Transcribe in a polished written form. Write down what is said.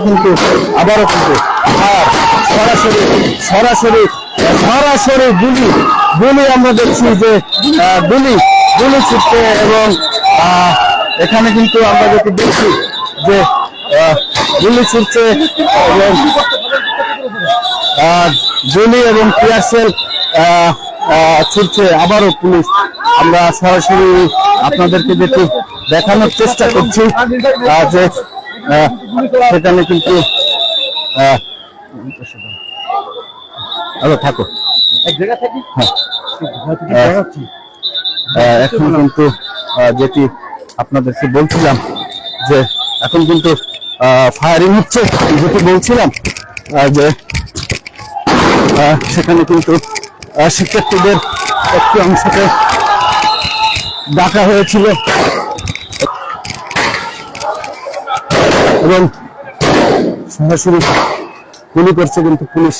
কিন্তু আবারও কিন্তু সরাসরি সরাসরি সরাসরি গুলি আমরা দেখছি যে গুলি ছুটছে এবং এখানে কিন্তু আমরা যেটি দেখছি যে গুলি ছুটছে এবং গুলি এবং টিয়ারশেল ছুটছে আবারও পুলিশ। আমরা সরাসরি আপনাদেরকে যেটি দেখানোর চেষ্টা করছি যে সেখানে কিন্তু থাকো এখন কিন্তু যেটি আপনাদেরকে বলছিলাম যে এখন কিন্তু ফায়ারিং হচ্ছে, যেটি বলছিলাম যে সেখানে কিন্তু শিক্ষার্থীদের একটি অংশকে ডাকা হয়েছিল এবং সরাসরি গুলি করছে কিন্তু পুলিশ।